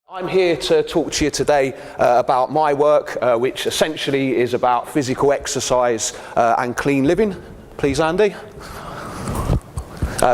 I'm here to talk to you today about my work, which essentially is about physical exercise and clean living. Please, Andy.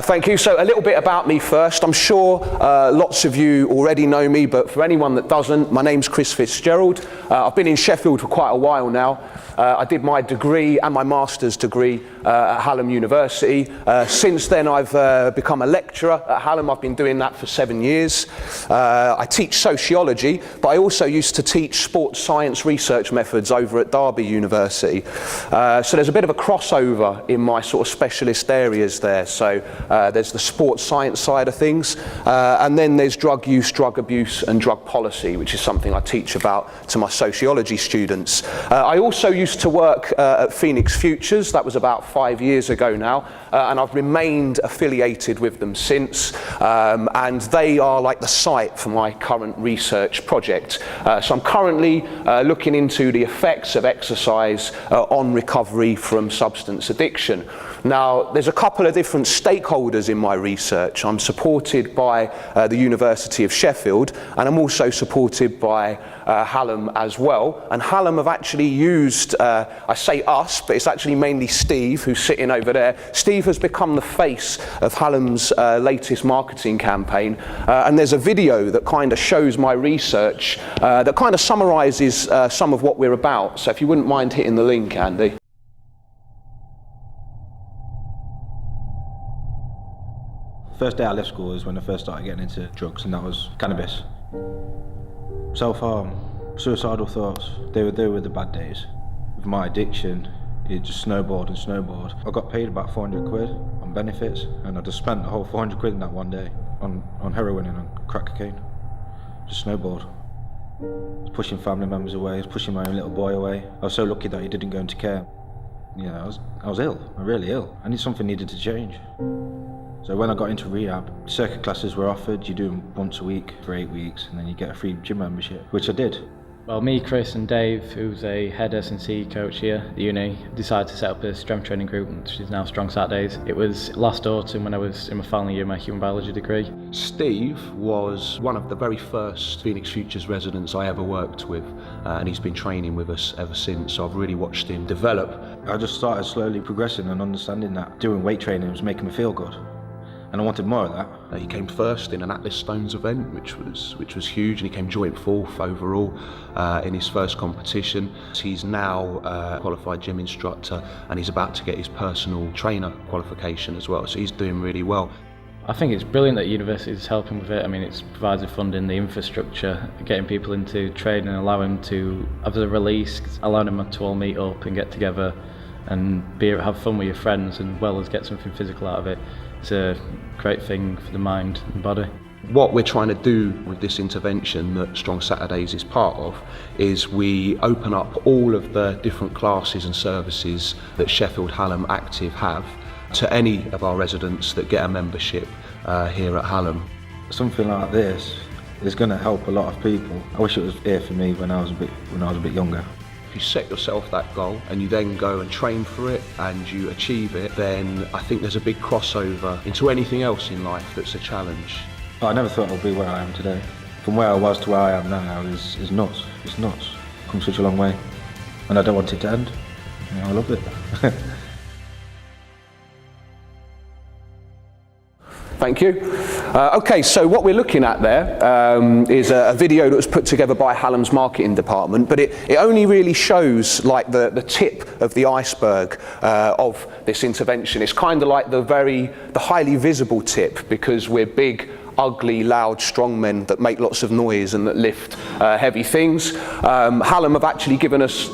Thank you. So a little bit about me first. I'm sure lots of you already know me, but for anyone that doesn't, my name's Fitzgerald. I've been in Sheffield for quite a while now. I did my degree and my master's degree at Hallam University. Since then I've become a lecturer at Hallam. I've been doing that for 7 years. I teach sociology, but I also used to teach sports science research methods over at Derby University. So there's a bit of a crossover in my sort of specialist areas there. So there's the sports science side of things, and then there's drug use, drug abuse and drug policy, which is something I teach about to my sociology students. I also used to work at Phoenix Futures. That was about 5 years ago now, and I've remained affiliated with them since, and they are like the site for my current research project. So I'm currently looking into the effects of exercise on recovery from substance addiction. Now, there's a couple of different stakeholders in my research. I'm supported by the University of Sheffield, and I'm also supported by Hallam as well. And Hallam have actually used, I say us, but it's actually mainly Steve, who's sitting over there. Steve has become the face of Hallam's latest marketing campaign. And there's a video that kind of shows my research that kind of summarises some of what we're about. So if you wouldn't mind hitting the link, Andy. First day I left school is when I first started getting into drugs, and that was cannabis. Self-harm, suicidal thoughts, they were the bad days. With my addiction, it just snowballed and snowballed. I got paid about 400 quid on benefits, and I just spent the whole 400 quid in that one day on heroin and on crack cocaine. Just snowballed. I was pushing family members away, I was pushing my own little boy away. I was so lucky that he didn't go into care. You know, I was ill, really ill. I knew something needed to change. So when I got into rehab, circuit classes were offered. You do them once a week for 8 weeks, and then you get a free gym membership, which I did. Well, me, Chris and Dave, who's a head S&C coach here at the uni, decided to set up a strength training group, which is now Strong Saturdays. It was last autumn when I was in my final year of my human biology degree. Steve was one of the very first Phoenix Futures residents I ever worked with, and he's been training with us ever since, so I've really watched him develop. I just started slowly progressing and understanding that doing weight training was making me feel good. And I wanted more of that. He came first in an Atlas Stones event, which was huge, and he came joint fourth overall in his first competition. He's now a qualified gym instructor, and he's about to get his personal trainer qualification as well, so he's doing really well. I think it's brilliant that university is helping with it. I mean, it provides the funding, the infrastructure, getting people into training, allowing them to have the release, allowing them to all meet up and get together and have fun with your friends, and well as get something physical out of it. It's a great thing for the mind and body. What we're trying to do with this intervention that Strong Saturdays is part of is we open up all of the different classes and services that Sheffield Hallam Active have to any of our residents that get a membership here at Hallam. Something like this is going to help a lot of people. I wish it was here for me when I was a bit younger. If you set yourself that goal and you then go and train for it and you achieve it, then I think there's a big crossover into anything else in life that's a challenge. I never thought I'd be where I am today. From where I was to where I am now is nuts. It's nuts. I've come such a long way, and I don't want it to end. You know, I love it. Thank you. Okay, so what we're looking at there is a video that was put together by Hallam's marketing department, but it only really shows like the tip of the iceberg of this intervention. It's kind of like the highly visible tip, because we're big, ugly, loud, strong men that make lots of noise and that lift heavy things. Hallam have actually given us...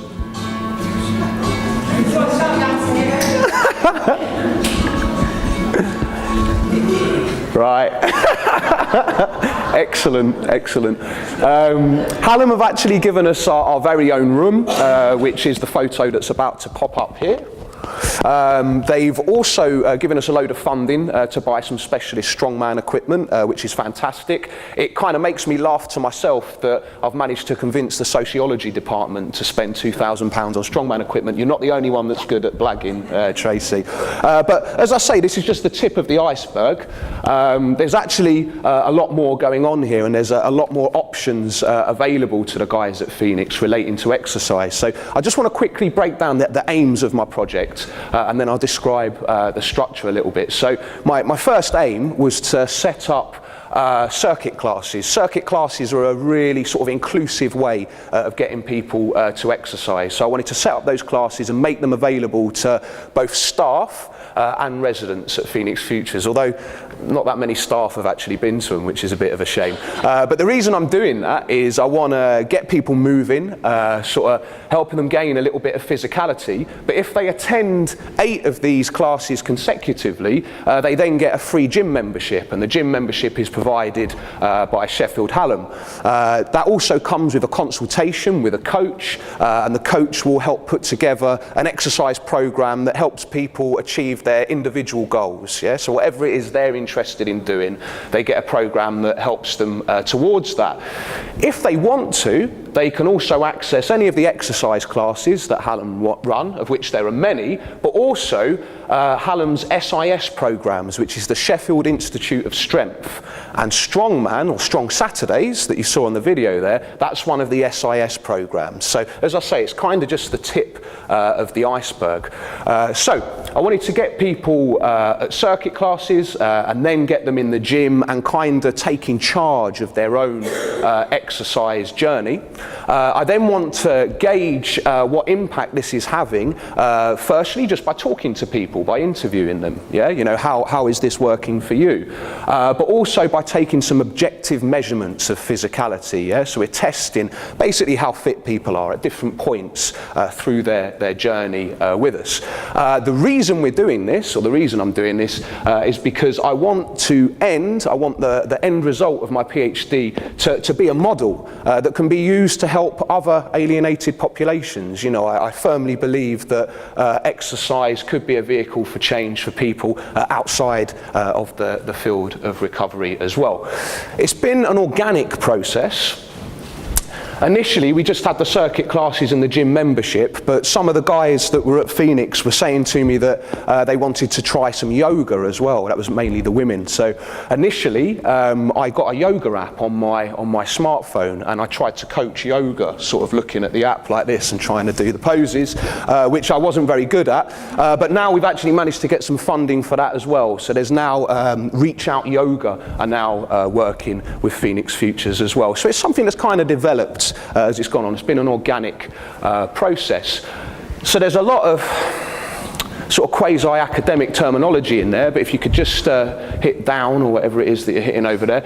Right. Excellent, excellent. Hallam have actually given us our very own room, which is the photo that's about to pop up here. They've also given us a load of funding to buy some specialist strongman equipment, which is fantastic. It kind of makes me laugh to myself that I've managed to convince the sociology department to spend £2,000 on strongman equipment. You're not the only one that's good at blagging, Tracy. But as I say, this is just the tip of the iceberg. There's actually a lot more going on here, and there's a lot more options available to the guys at Phoenix relating to exercise. So I just want to quickly break down the aims of my project, and then I'll describe the structure a little bit. So my first aim was to set up circuit classes. Circuit classes are a really sort of inclusive way of getting people to exercise. So I wanted to set up those classes and make them available to both staff and residents at Phoenix Futures, although not that many staff have actually been to them, which is a bit of a shame. But the reason I'm doing that is I want to get people moving, sort of helping them gain a little bit of physicality. But if they attend 8 of these classes consecutively, they then get a free gym membership, and the gym membership is provided by Sheffield Hallam. That also comes with a consultation with a coach, and the coach will help put together an exercise program that helps people achieve their individual goals. Yeah? So whatever it is they're interested in doing, they get a program that helps them towards that. If they want to, they can also access any of the exercise classes that Hallam run, of which there are many, but also Hallam's SIS programs, which is the Sheffield Institute of Strength. And Strongman, or Strong Saturdays, that you saw in the video there, that's one of the SIS programs. So, as I say, it's kind of just the tip of the iceberg. So, I wanted to get people at circuit classes and then get them in the gym and kind of taking charge of their own exercise journey. I then want to gauge what impact this is having, firstly, just by talking to people, by interviewing them. Yeah, you know, how is this working for you? But also by taking some objective measurements of physicality. Yeah, so we're testing basically how fit people are at different points through their journey with us. The reason we're doing this, or the reason I'm doing this, is because I want the end result of my PhD to be a model that can be used to help other alienated populations. You know, I firmly believe that exercise could be a vehicle for change for people outside of the field of recovery as well. It's been an organic process. Initially, we just had the circuit classes and the gym membership, but some of the guys that were at Phoenix were saying to me that they wanted to try some yoga as well. That was mainly the women. So initially, I got a yoga app on my smartphone, and I tried to coach yoga, sort of looking at the app like this and trying to do the poses, which I wasn't very good at. But now we've actually managed to get some funding for that as well. So there's now Reach Out Yoga are now working with Phoenix Futures as well. So it's something that's kind of developed as it's gone on. It's been an organic process. So there's a lot of sort of quasi-academic terminology in there, but if you could just hit down, or whatever it is that you're hitting over there.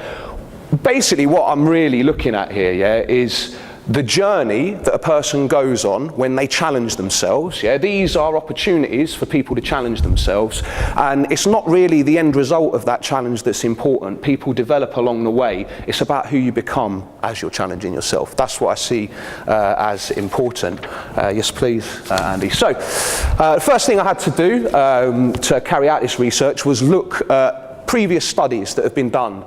Basically what I'm really looking at here, yeah, is the journey that a person goes on when they challenge themselves. Yeah, these are opportunities for people to challenge themselves, and it's not really the end result of that challenge that's important. People develop along the way. It's about who you become as you're challenging yourself. That's what I see as important. Yes, please, Andy. So, the first thing I had to do to carry out this research was look at previous studies that have been done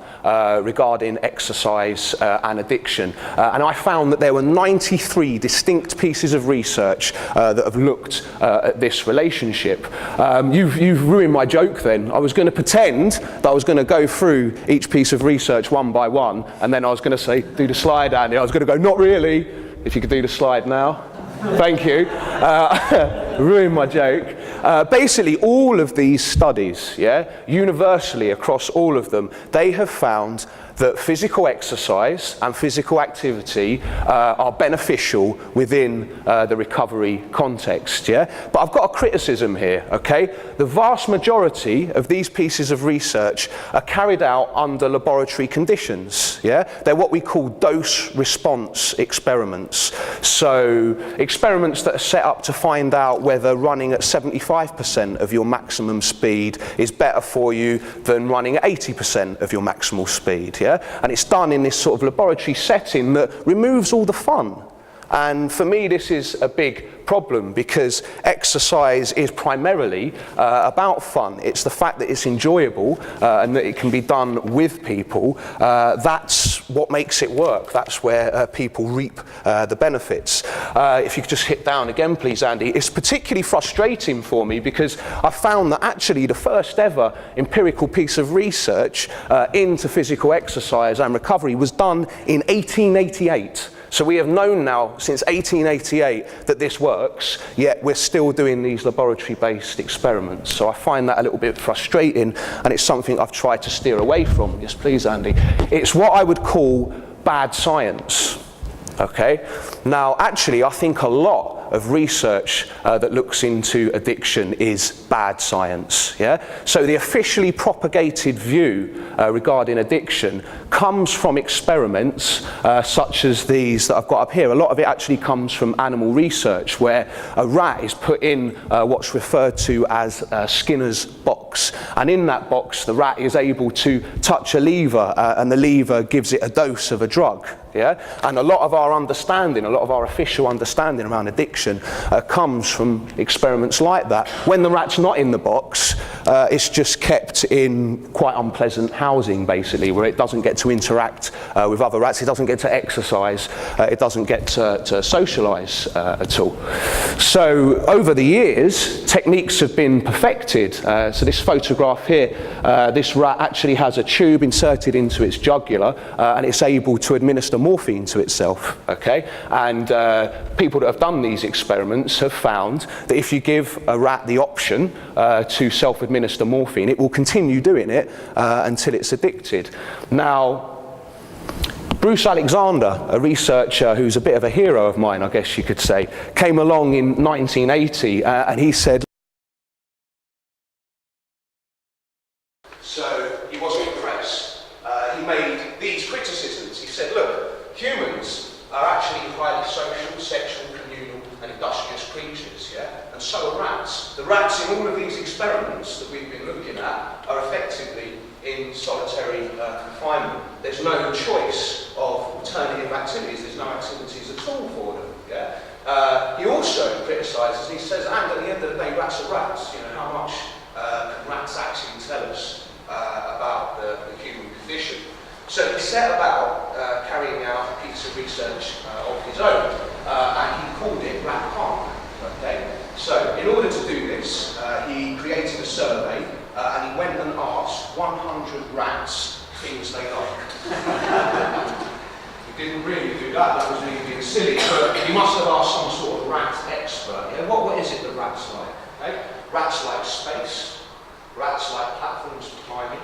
regarding exercise and addiction, and I found that there were 93 distinct pieces of research that have looked at this relationship. You've ruined my joke then. I was going to pretend that I was going to go through each piece of research one by one, and then I was going to say, do the slide, Andy. I was going to go, not really, if you could do the slide now. Thank you. Ruined my joke. Basically, all of these studies, yeah, universally across all of them, they have found that physical exercise and physical activity are beneficial within the recovery context, yeah? But I've got a criticism here, okay? The vast majority of these pieces of research are carried out under laboratory conditions, yeah? They're what we call dose-response experiments. So experiments that are set up to find out whether running at 75% of your maximum speed is better for you than running at 80% of your maximal speed, yeah? And it's done in this sort of laboratory setting that removes all the fun. And for me, this is a big big problem, because exercise is primarily about fun. It's the fact that it's enjoyable and that it can be done with people. That's what makes it work. That's where people reap the benefits. If you could just hit down again, please, Andy. It's particularly frustrating for me because I found that actually the first ever empirical piece of research into physical exercise and recovery was done in 1888. So we have known now since 1888 that this works, yet we're still doing these laboratory-based experiments. So I find that a little bit frustrating, and it's something I've tried to steer away from. Yes, please, Andy. It's what I would call bad science. Okay? Now, actually, I think a lot of research that looks into addiction is bad science. Yeah? So the officially propagated view regarding addiction comes from experiments such as these that I've got up here. A lot of it actually comes from animal research, where a rat is put in what's referred to as Skinner's box. And in that box, the rat is able to touch a lever, and the lever gives it a dose of a drug. Yeah? And a lot of our understanding, a lot of our official understanding around addiction comes from experiments like that. When the rat's not in the box, it's just kept in quite unpleasant housing, basically, where it doesn't get to interact with other rats, it doesn't get to exercise, it doesn't get to socialise at all. So over the years, techniques have been perfected. So this photograph here, this rat actually has a tube inserted into its jugular, and it's able to administer morphine to itself, okay? And people that have done these experiments have found that if you give a rat the option to self-administer morphine, it will continue doing it until it's addicted. Now, Bruce Alexander, a researcher who's a bit of a hero of mine, I guess you could say, came along in 1980 and he said, so he wasn't impressed. He made these criticisms. He said, look, humans are actually highly social, sexual, communal and industrious creatures, yeah? And so are rats. The rats in all of these experiments that we've been looking at are effectively in solitary confinement. There's no choice of alternative activities. There's no activities at all for them, yeah? He also criticises, he says, and at the end of the day, rats are rats. You know, how much can rats actually tell us about the human condition? So he set about carrying out a piece of research of his own, and he called it Rat Park. Okay? So in order to do this, he created a survey, and he went and asked 100 rats things they like. He didn't really do that, that was really being silly, but he must have asked some sort of rat expert. Yeah, what is it that rats like? Okay? Rats like space, rats like platforms for climbing,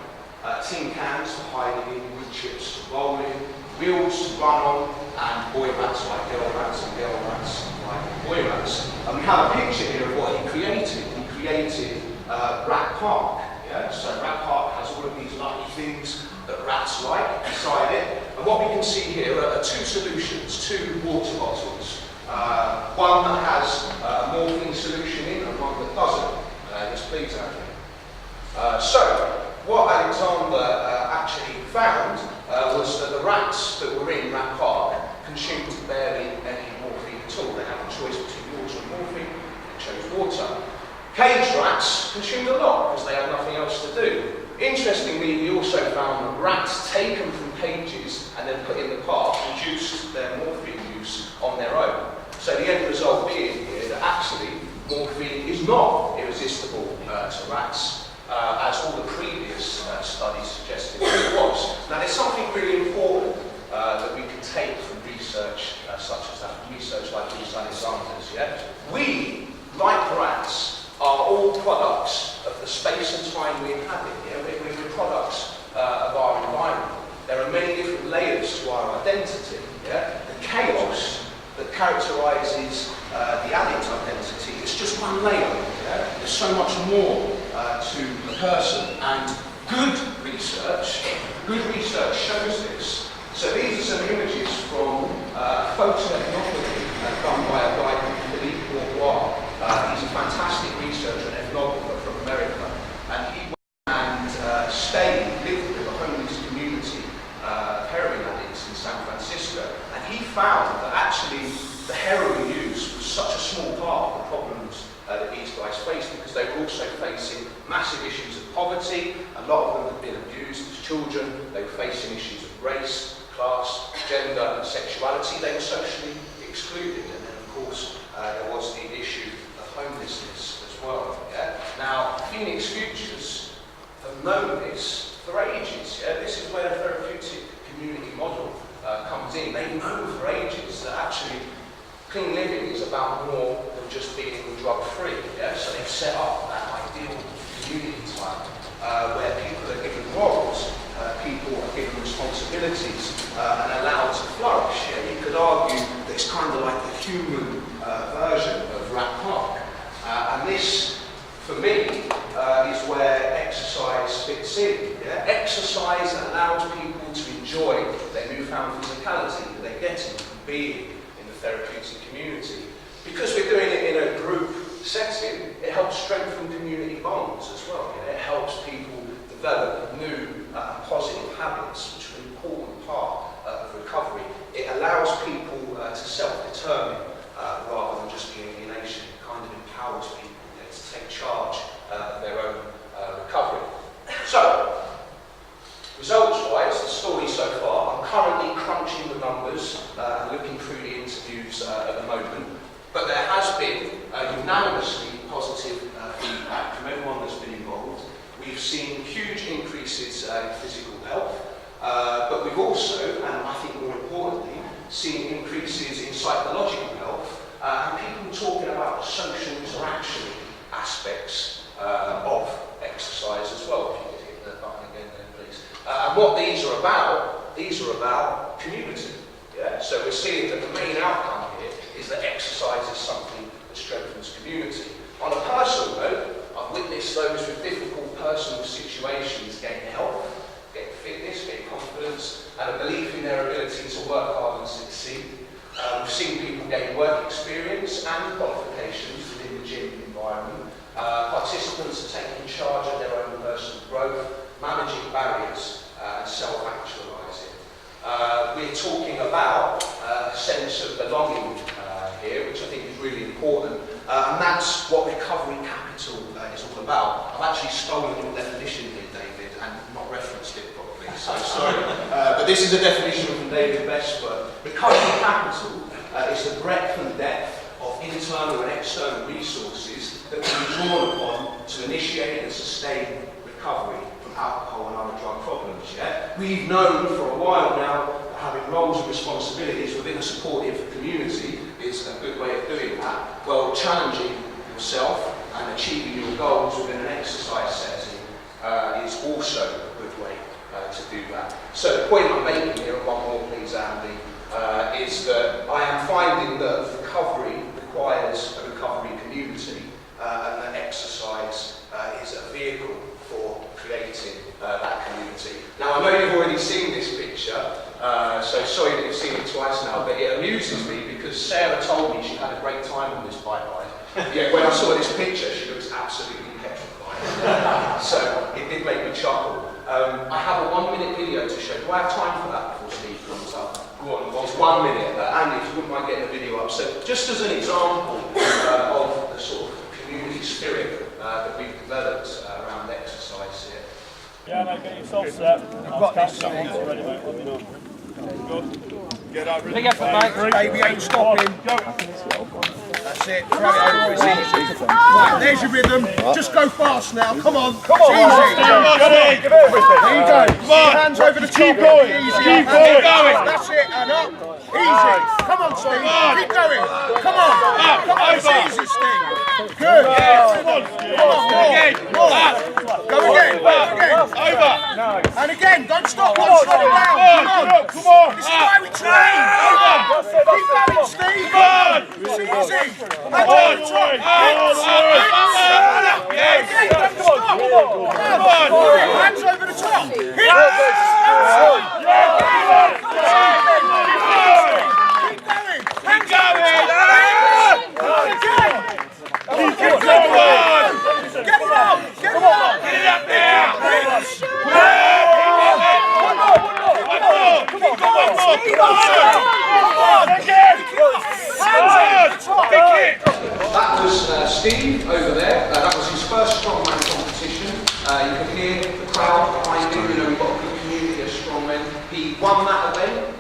tin cans for hiding in, wood chips for bowling, wheels to run on, and boy rats like girl rats and girl rats like boy rats. And we have a picture here of what he created. He created Rat Park. Yeah? So Rat Park has all of these lucky things that rats like inside it. And what we can see here are two solutions, two water bottles. One that has a morphine solution in and one that doesn't. Yes, please, Andrew. So, what Alexander actually found was that the rats that were in Rat Park consumed barely any morphine at all. They had a choice between water and morphine, they chose water. Caged rats consumed a lot because they had nothing else to do. Interestingly, we also found that rats taken from cages and then put in the park reduced their morphine use on their own. So the end result being here that actually morphine is not irresistible to rats, as all the previous studies suggested it was. Now there's something really important that we can take from research such as that, research like Bruce Alexander's. Yeah? We, like rats, are all products of the space and time we inhabit. Yeah? We're products of our environment. There are many different layers to our identity. Yeah? The chaos that characterises the addict identity is just one layer. Yeah? There's so much more to the person, and good research shows this. So these are some images from photoethnography done by a guy called Philippe Bourgois. He's a fantastic researcher and ethnographer from America, and he went and lived with a homeless community of heroin addicts in San Francisco, and he found that actually the heroin use was such a small part because they were also facing massive issues of poverty. A lot of them had been abused as children. They were facing issues of race, class, gender and sexuality. They were socially excluded, and then of course there was the issue of homelessness as well. Yeah? Now, Phoenix Futures have known this for ages. Yeah? This is where the therapeutic community model comes in. They know for ages that actually clean living is about more than just being drug-free. Yeah? So they've set up that ideal community type where people are given roles, people are given responsibilities and allowed to flourish. Yeah? You could argue that it's kind of like the human version of Rat Park. And this, for me, is where exercise fits in. Yeah? Exercise allows people to enjoy their newfound physicality that they're getting from being in the therapeutic community. Because we're doing it in a group setting, it helps strengthen community bonds as well. It helps people develop new positive habits, which are an important part of recovery. It allows people to self-determine rather than just the alienation. It kind of empowers people to take charge of their own recovery. So, results-wise, the story so far, I'm currently crunching the numbers and looking through the interviews at the moment, but there has been unanimously positive feedback from everyone that's been involved. We've seen huge increases in physical health, but we've also, and I think more importantly, seen increases in psychological health and people talking about the social interaction aspects of exercise as well. If you could hit that button again then, please. And what these are about community. Yeah? So we're seeing that the main outcome here is that exercise is something that strengthens community. On a personal note, I've witnessed those with difficult personal situations gain health, gain fitness, gain confidence, and a belief in their ability to work hard and succeed. We've seen people gain work experience and qualifications within the gym environment. Participants are taking charge of their own personal growth, managing barriers, and self-actualising. We're talking about a sense of belonging here, which I think is really important, and that's what recovery capital is all about. I've actually stolen your definition here, David, and not referenced it properly, so sorry. But this is a definition from David Bestwood. Recovery capital is the breadth and depth of internal and external resources that can be drawn upon to initiate and sustain recovery from alcohol and other drug problems. Yeah? We've known for a while now that having roles and responsibilities within a supportive community is a good way of doing that. Well, challenging yourself and achieving your goals within an exercise setting is also a good way to do that. So the point I'm making here, and one more please Andy, is that I am finding that recovery requires a recovery community and that exercise is a vehicle for creating that community. Now I know you've already seen this picture, so sorry that you've seen it twice now, but it amuses me because Sarah told me she had a great time on this bike ride. Yeah, when I saw this picture she looks absolutely petrified. So it did make me chuckle. I have a 1 minute video to show. Do I have time for that before Steve comes up? Go on, well, it's 1 minute. Andy, if you wouldn't mind getting the video up. So just as an example of the sort of community spirit that we've developed around exercise here. Yeah, mate, get yourself set. I've got this. Ready, mate. Let me know. Good. Get out. Big effort, mate. Baby ain't stopping. Go. That's it. Throw it over. It's easy. Right, there's your rhythm. Just go fast now. Come on. Come on. It's easy. Get it. Everything. There you go. Come on. Hands over the top. Keep going. Easy. Keep going. That's it. And up. Easy. Come on, Steve. Keep going. Come on. Come on. It's easy, Steve. Good. Come on. More. Go again. Go again. Over. And again. Don't stop. Don't slow it down. Come on. This is why we train. Keep going, Steve. It's easy. Come on. Hands over the top. Hit it. Come on. That was Steve over there. That was his first strongman competition. You can hear the crowd behind him. You know, we've got a good community of strongmen. He won that event.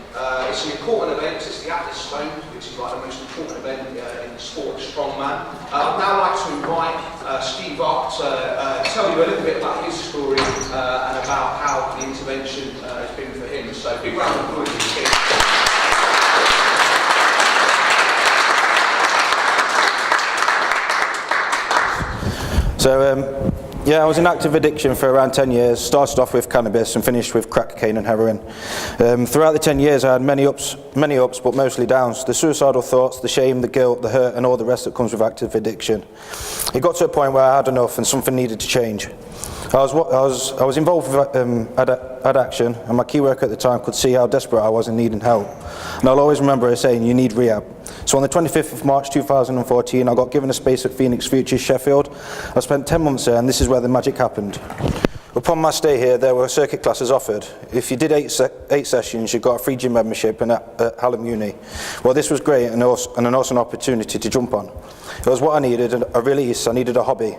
It's an important event. It's the Atlas Stone, which is like the most important event in the sport of strongman. I'd now like to invite Steve up to tell you a little bit about his story and about how the intervention has been for him. So big round of applause for Steve. So, yeah, I was in active addiction for around 10 years, started off with cannabis and finished with crack cocaine and heroin. Throughout the 10 years I had many ups but mostly downs. The suicidal thoughts, the shame, the guilt, the hurt and all the rest that comes with active addiction. It got to a point where I had enough and something needed to change. I was involved with addiction, and my key worker at the time could see how desperate I was in needing help. And I'll always remember her saying, "You need rehab." So on the 25th of March 2014, I got given a space at Phoenix Futures, Sheffield. I spent 10 months there, and this is where the magic happened. Upon my stay here, there were circuit classes offered. If you did eight sessions, you got a free gym membership at Hallam Uni. Well, this was great and an awesome opportunity to jump on. It was what I needed, a release. I needed a hobby.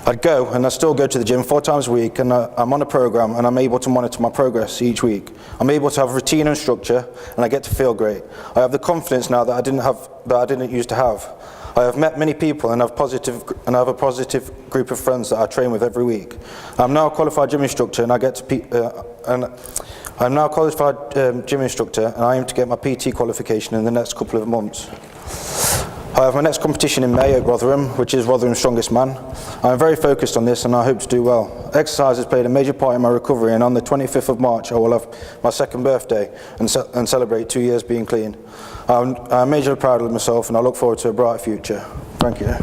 I'd go, and I still go to the gym 4 times a week, and I'm on a program, and I'm able to monitor my progress each week. I'm able to have routine and structure, and I get to feel great. I have the confidence now that I didn't used to have. I have met many people and have a positive group of friends that I train with every week. I'm now a qualified gym instructor, and I aim to get my PT qualification in the next couple of months. I have my next competition in May at Rotherham, which is Rotherham's Strongest Man. I am very focused on this and I hope to do well. Exercise has played a major part in my recovery, and on the 25th of March I will have my second birthday and celebrate 2 years being clean. I'm majorly proud of myself and I look forward to a bright future. Thank you.